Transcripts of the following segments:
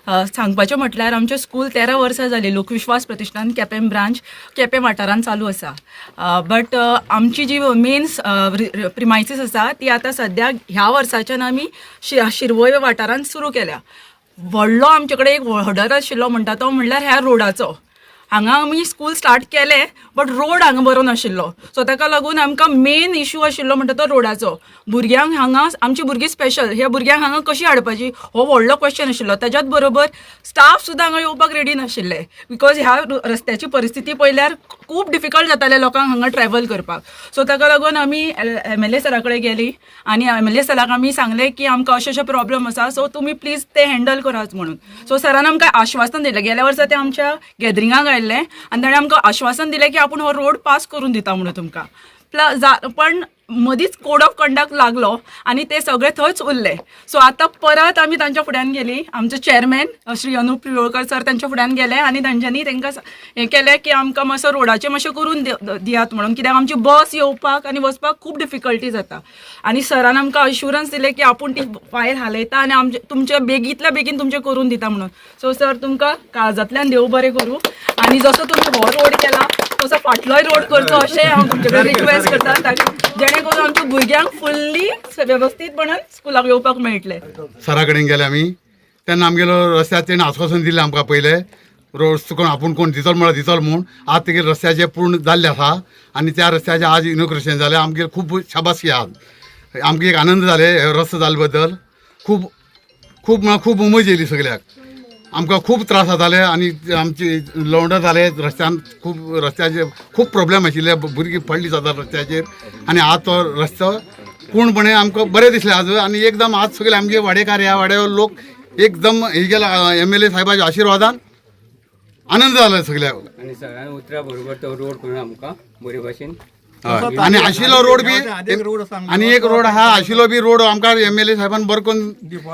सांगपाचें म्हटल्यार आमचें स्कूल 13 वर्सां जाली लोकविश्वास प्रतिश्ठान केपें ब्रांच केपें वाठारांत चालू आसा. बट आमची जी मेन प्रिमायसीस आसा ती आतां सद्याक ह्या वर्साच्यान आमी शिरवय वाठारांत सुरू केल्या. व्हडलो आमचे कडेन एक ऑर्डर आशिल्लो म्हणटा तो म्हणल्यार ह्या रोडाचो. हांगा आमी स्कूल स्टार्ट केलें बट रोड हांगा बरो नाशिल्लो. सो ताका लागून आमकां मेन इश्यू आशिल्लो म्हणटा तो रोडाचो. भुरग्यांक हांगा आमची भुरगीं स्पेशल ह्या भुरग्यांक हांगा कशी हाडपाची हो व्हडलो क्वेश्चन आशिल्लो. ताच्याच बरोबर स्टाफ सुद्दां हांगा येवपाक रेडी नाशिल्ले बिकॉज ह्या रस्त्याची परिस्थिती पळयल्यार खूब डिफिकल्ट जातालें लोकांक हांगा ट्रॅव्हल करपाक. सो ताका लागून आमी MLA सरा कडेन गेली आनी MLA सराक आमी सांगलें की आमकां अशें प्रॉब्लम आसा सो तुमी प्लीज ते हँडल करात म्हणून. सो सरान आमकां आश्वासन दिलें. गेल्या वर्सा ते आमच्या गॅदरिंगाक आयिल्ले आनी ताणें आमकां आश्वासन दिलें की आपूण हो रोड पास करून दिता म्हणून तुमकां. पण मदींच कोड ऑफ कंडक्ट लागलो आनी ते सगळे थंयच उरले. सो आतां परत आमी तांच्या फुड्यान गेली. आमचे चेअरमॅन श्री अनुप पिळवळकर सर तांच्या फुड्यान गेले आनी तांच्यांनी तांकां हें केलें की आमकां मातसो रोडाचें मातशें करून दियात म्हणून, कित्याक आमची बस येवपाक आनी वचपाक खूब डिफिकल्टी जाता. आनी सरान आमकां अश्युरन्स दिलें की आपूण ती फायल हालयता आनी तुमचे बेगींतल्या बेगीन तुमचें करून दिता म्हणून. सो सर तुमकां काळजांतल्यान देव बरें करूं. आनी जसो तुमी हो रोड केला तसो फाटलोय रोड करचो अशें हांव तुमचे कडेन रिक्वेस्ट करता जेणे करून आमच्या भुरग्यांक फुल्ली वेवस्थीतपणान स्कुलाक येवपाक मेळटलें. सरा कडेन गेले आमी तेन्ना आमगेलो रस्त्याचें तेणें आश्वासन दिलें आमकां पयलें रोड चुकून आपूण कोण दितलो म्हळ्यार दितलो म्हूण. आज तेगे रस्त्याचें पूर्ण जाल्लें आसा आनी त्या रस्त्याचें आज इनॉग्रेशन जालें. आमगे खूब शाबासकी आहा. आमगे एक आनंद जाले हे रस्तो जाले बद्दल. खूब खूब म्हळ्यार खूब उमेद येयली सगळ्याक. आमकां खूब त्रास जाताले आनी आमची लवंडर जाले रस्त्यान. खूब रस्त्याचे खूब प्रॉब्लेम आशिल्ले. भुरगीं पडलीं जातात रस्त्याचेर आनी आज तो रस्तो पूर्णपणे आमकां बरें दिसलें आज. आनी एकदम आज सगळे आमगे वाडेकार ह्या वाड्यावर लोक एकदम हे गेला MLA साहेबाच्या आशिर्वादान आनंद जालो सगळ्याक. आनी सगळ्यांनी उतरा बरोबर तो रोड करून आमकां बरे भाशेन आनी आशिल्लो रोड बी आनी एक रोड आहा आशिल्लो बी रोड आमकां MLA साहेबान बरो करून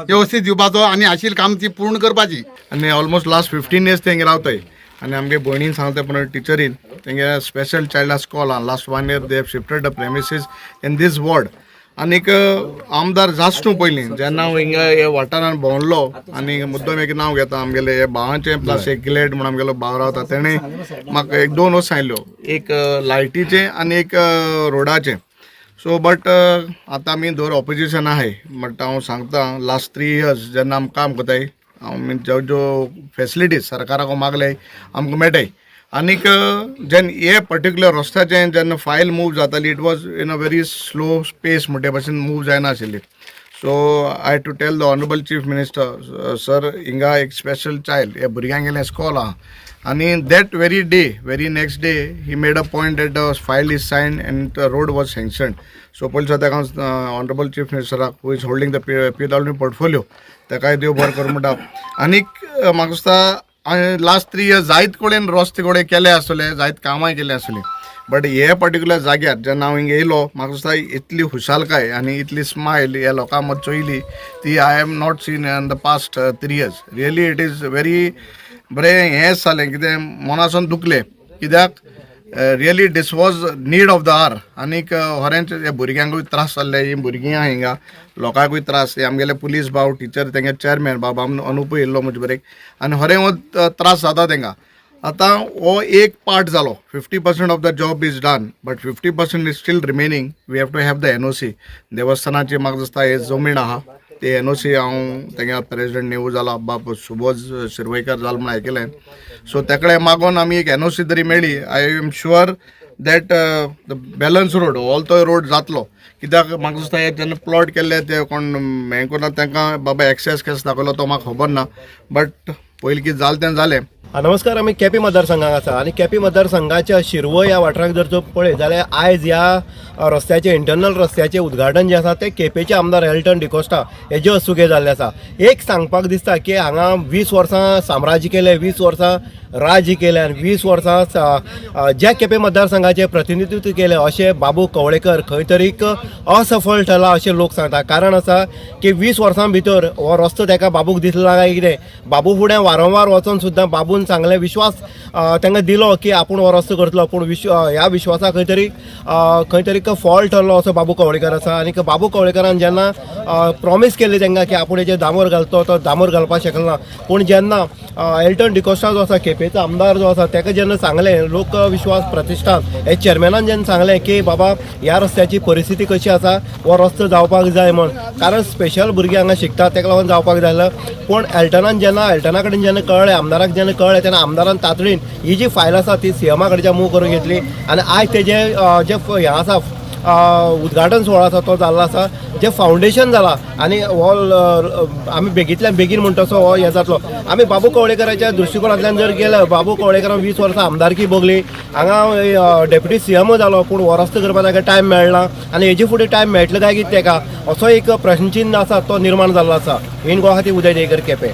वेवस्थीत दिवपाचो आनी आशिल्लें काम ती पूर्ण करपाची. आनी ऑलमोस्ट लास्ट 15 years तेंगे रावताय. आनी आमगे भयणीन सांगता पूण टिचरीन तेंगे स्पेशल चायल्ड स्कॉल आहा. Last 1 year they have shifted the premises in this ward. आनीक आमदार जास्त पयलीं जेन्ना हांव हिंगा हे वाठारान भोंवलो आनी मुद्दम एक नांव घेता आमगेले हे भावाचें प्लस एक गिलेट म्हणून आमगेलो भाव रावता तेणें म्हाका 1-2 वस्त सांगल्यो. एक लायटीचें आनी एक रोडाचें. सो बट आतां आमी दोर ऑपोजिशन आहाय बट हांव सांगता लास्ट 3 years जेन्ना आमी काम कोताय ज्यो फेसिलिटीज सरकाराक मागले आमकां मेळटाय. आनीक जेन्ना हे पर्टिक्युलर रस्त्याचें जेन्ना फायल मूव जाताली it was in a very slow space म्हणटे भाशेन मूव जायना आशिल्ली. So I to tell the honourable chief minister sir हिंगा एक स्पेशल चायल्ड हे भुरग्यांक गेलें स्कॉल आहा आनी that very next day he made a point that the file is signed and the road was sanctioned. So पयलीं so ताका honourable chief मिनिस्टराक who is holding the PWD portfolio ताकाय देव बरें करूं म्हणटा. आनीक म्हाका दिसता लास्ट 3 years जायत कडेन रस्ते कडेन केले आसतले जायत कामांय केले आसतलीं बट हे पर्टिक्युलर जाग्यार जेन्ना हांव हिंगा येयलो म्हाका दिसता इतली खुशालकाय आनी इतली स्मायल ह्या लोकां मदीं चोयली ती I have not seen in the past 3 years. Really it is very बरें हेंच जालें कितें मनासून दुखलें कित्याक really this was need of the hour. आनीक खरेंच हे भुरग्यांकूय त्रास जाल्ले ही भुरगीं आहा हिंगा लोकांकूय त्रास. हे आमगेले पुलीस भाव टीचर तेंगे चेअरमॅन बाबा अनुपूय येयल्लो म्हजे बरेक आनी खरें हो त्रास जाता तेंकां. आतां हो एक पार्ट जालो 50% of the job is done but 50% is still remaining. We have to have the NOC. देवस्थानाची म्हाका दिसता हे जमीन आहा ते NOC हांव तेंगे प्रेसिडेंट नेवू जाला बाब सुबोध शिरवयकर जाल म्हूण आयकलें. सो तेकडे मागोन आमी एक NOC तरी मेळ्ळी. I am sure that the balance road all तो रोड जातलो कित्याक म्हाका दिसता हे जेन्ना प्लॉट केल्ले ते कोण हें करना तांकां बाबा एक्सेस केस दाखयलो तो म्हाका खबर ना बट पयलीं कितें जालें तें जालें. नमस्कार. आमी केपी मतदारसंघाक आसा आनी केपी मतदारसंघाच्या शिरवय ह्या वाठाराक जर पळय जाल्यार आयज ह्या रस्त्याचे इंटरनल रस्त्याचें उद्घाटन जें आसा तें केपेचे आमदार हेल्टन डिकोस्टा हेजे हस्तुके जाल्लें आसा. एक सांगपाक दिसता की हांगा 20 वर्सां साम्राज्य केलें 20 वर्सां राज्य केलें आनी 20 वर्सां ज्या केपे मतदारसंघाचें प्रतिनिधित्व केलें अशें बाबू कवळेकर खंय तरी असफळ थारला अशें लोक सांगता. कारण आसा की 20 वर्सां भितर हो रस्तो ताका बाबूक दिसलो काय कितें. बाबू फुडें वारंवार वचून सुद्दां बाबून सांगलें विश्वास तांकां दिलो की आपूण हो रस्तो करतलो पूण ह्या विश्वासाक खंय तरी फॉल्ट ठरलो असो बाबू कवळेकर आसा आनी बाबू कवळेकरान जेन्ना प्रॉमीस केली तांकां की आपूण हेजेर दामोर घालतो तो दामोर घालपाक शकलो ना पूण जेन्ना एल्टन डिकोस्टा जो आसा केपेंचो आमदार जो आसा ताका जेन्ना सांगलें लोकविश्वास प्रतिश्ठान हे चेअरमॅनान जेन्ना सांगलें की बाबा ह्या रस्त्याची परिस्थिती कशी आसा हो रस्तो जावपाक जाय म्हण कारण स्पेशल भुरगीं हांगा शिकतात ताका लागून जावपाक जाय पूण एल्टना कडेन जेन्ना कळ्ळें आमदाराक जेन्ना कळ्ळें तेन्ना आमदारान तातडीन ही जी फायल आसा ती सीएमा कडच्यान मूव करून घेतली आनी आयज तेजें जें हें आसा उद्घाटन सोहळा आसा तो जाल्लो आसा जे फावंडेशन जाला आनी हो आमी बेगींतल्यान बेगीन म्हणटा तसो हो हें जातलो आमी बाबू कवळेकराच्या दृश्टिकोनांतल्यान जर गेले बाबू कवळेकरान 20 वर्सां आमदारकी भोगली हांगा डेप्युटी सीएम जालो पूण हो रस्तो करपाक ताका टायम मेळना आनी हेजे फुडें टायम मेळटलो काय कितें ताका असो एक प्रश्नचिन्ह आसा तो निर्माण जाल्लो आसा इन गुवाहाटी उदय देगेकर केपें.